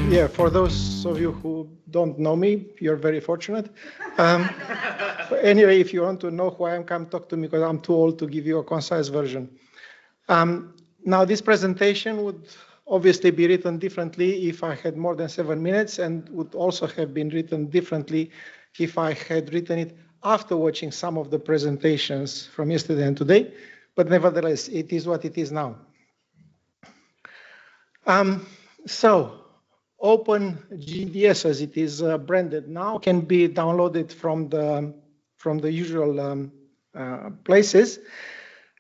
Yeah, for those of you who don't know me, you're very fortunate. Anyway, if you want to know who I am, come talk to me because I'm too old to give you a concise version. Now, this presentation would obviously be written differently if I had more than 7 minutes, and would also have been written differently if I had written it after watching some of the presentations from yesterday and today. But nevertheless, it is what it is now. So, Open GDS, as it is branded now, can be downloaded from the usual places.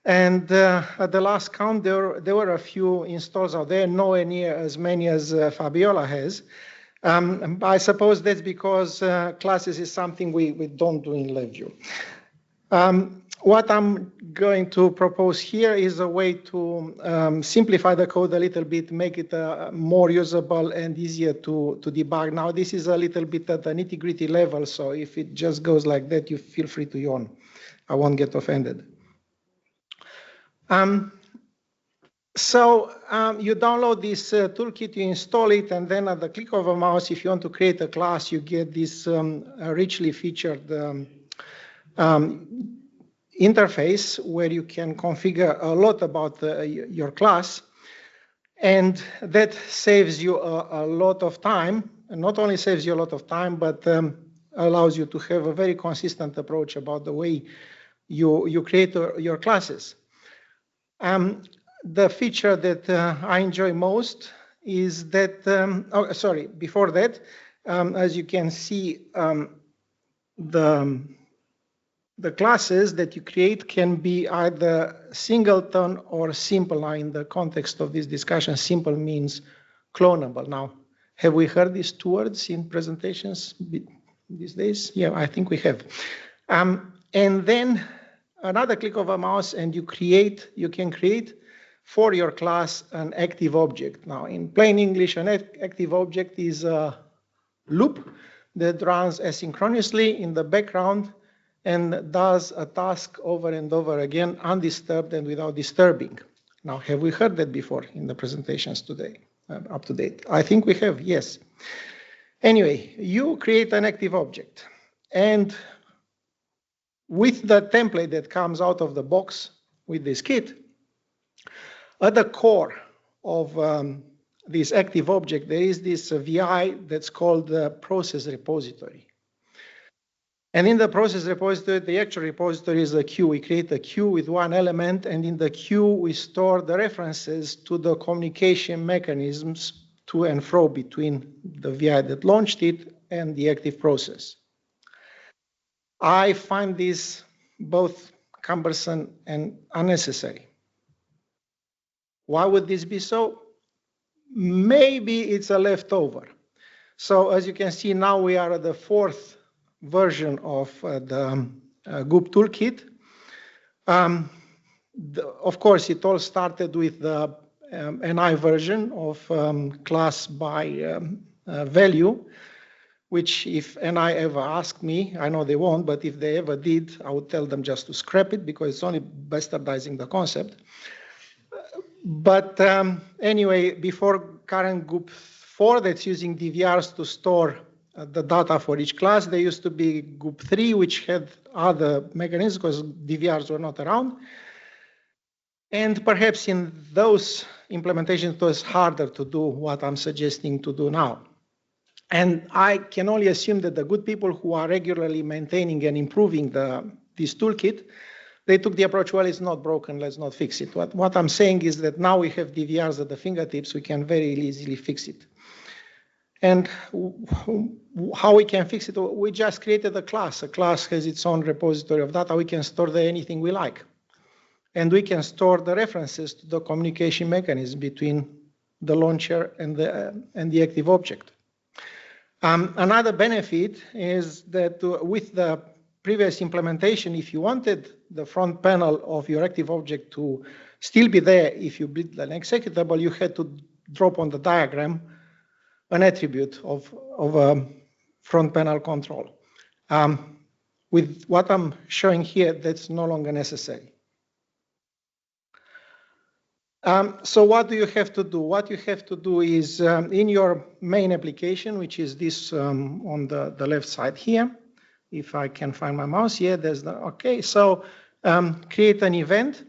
And at the last count, there were a few installs out there, nowhere near as many as Fabiola has. I suppose that's because classes is something we don't do in LabVIEW. What I'm going to propose here is a way to simplify the code a little bit, make it more usable and easier to debug. Now, this is a little bit at the nitty-gritty level, so if it just goes like that, you feel free to yawn. I won't get offended. So you download this toolkit, you install it, and then at the click of a mouse, if you want to create a class, you get this richly featured interface where you can configure a lot about your class, and that saves you a lot of time. And not only saves you a lot of time, but allows you to have a very consistent approach about the way you create your classes. The feature that I enjoy most is that, before that, as you can see, the classes that you create can be either singleton or simple. Now, in the context of this discussion, simple means clonable. Now, have we heard these two words in presentations these days? Yeah, I think we have. And then another click of a mouse and you can create for your class an active object. Now, in plain English, an active object is a loop that runs asynchronously in the background and does a task over and over again, undisturbed and without disturbing. Now, have we heard that before in the presentations today, up to date? I think we have, yes. Anyway, you create an active object, and with the template that comes out of the box with this kit, at the core of this active object, there is this VI that's called the process repository. And in the process repository, the actual repository is a queue. We create a queue with one element, and in the queue, we store the references to the communication mechanisms to and fro between the VI that launched it and the active process. I find this both cumbersome and unnecessary. Why would this be so? Maybe it's a leftover. So as you can see, now we are at the 4th version of the GOOP toolkit. Of course, it all started with the NI version of class by value, which if NI ever asked me, I know they won't, but if they ever did, I would tell them just to scrap it because it's only bastardizing the concept. But anyway, before current GOOP 4 that's using DVRs to store the data for each class, there used to be GOOP 3, which had other mechanisms because DVRs were not around. And perhaps in those implementations, it was harder to do what I'm suggesting to do now. And I can only assume that the good people who are regularly maintaining and improving this toolkit, they took the approach, well, it's not broken, let's not fix it. What I'm saying is that now we have DVRs at the fingertips, we can very easily fix it. And how we can fix it? We just created a class. A class has its own repository of data. We can store there anything we like. And we can store the references to the communication mechanism between the launcher and the active object. Another benefit is that with the previous implementation, if you wanted the front panel of your active object to still be there if you build an executable, you had to drop on the diagram an attribute of a front panel control. With what I'm showing here, that's no longer necessary. So what do you have to do? What you have to do is in your main application, which is this on the left side here. If I can find my mouse, yeah, there's the, okay. So create an event.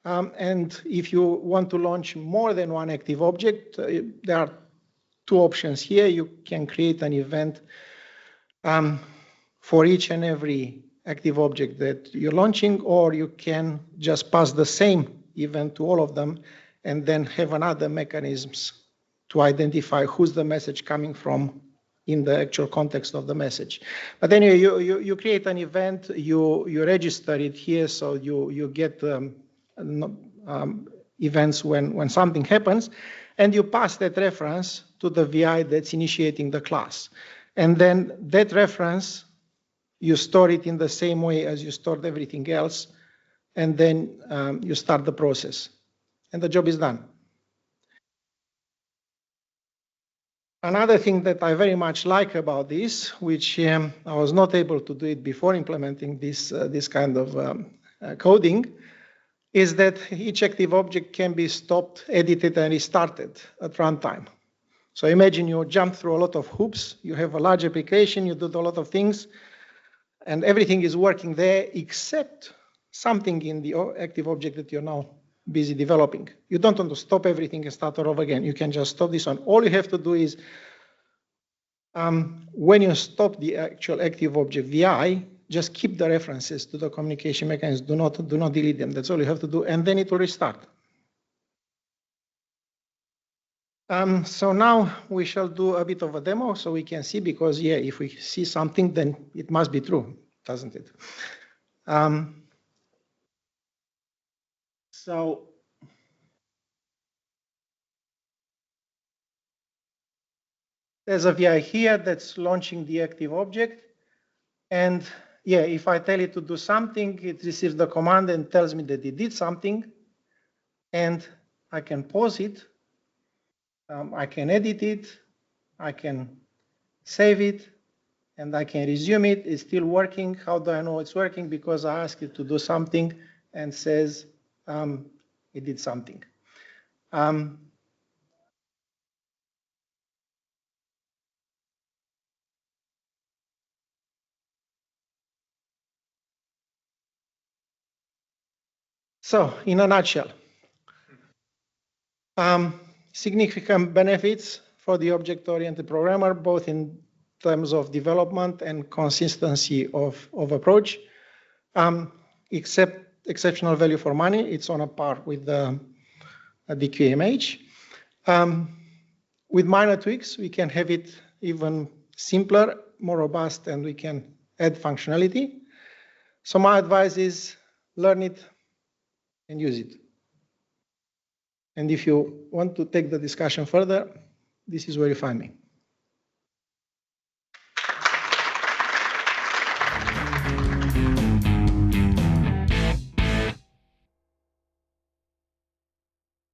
And if you want to launch more than one active object, there are two options here. You can create an event for each and every active object that you're launching, or you can just pass the same event to all of them and then have another mechanisms to identify who's the message coming from in the actual context of the message. But anyway, you create an event, you register it here, so you get events when something happens, and you pass that reference to the VI that's initiating the class. And then that reference, you store it in the same way as you stored everything else, and then you start the process, and the job is done. Another thing that I very much like about this, which I was not able to do it before implementing this kind of coding, is that each active object can be stopped, edited, and restarted at runtime. So imagine you jump through a lot of hoops, you have a large application, you do a lot of things, and everything is working there except something in the active object that you're now busy developing. You don't want to stop everything and start all over again. You can just stop this one. All you have to do is, when you stop the actual active object VI, just keep the references to the communication mechanisms. Do not delete them. That's all you have to do, and then it will restart. So now we shall do a bit of a demo so we can see, because yeah, if we see something, then it must be true, doesn't it? So there's a VI here that's launching the active object. And yeah, if I tell it to do something, it receives the command and tells me that it did something. And I can pause it. I can edit it. I can save it. And I can resume it. It's still working. How do I know it's working? Because I asked it to do something and says it did something. So in a nutshell, significant benefits for the object-oriented programmer, both in terms of development and consistency of approach. Exceptional value for money. It's on a par with the QMH. With minor tweaks, we can have it even simpler, more robust, and we can add functionality. So my advice is learn it and use it. And if you want to take the discussion further, this is where you find me.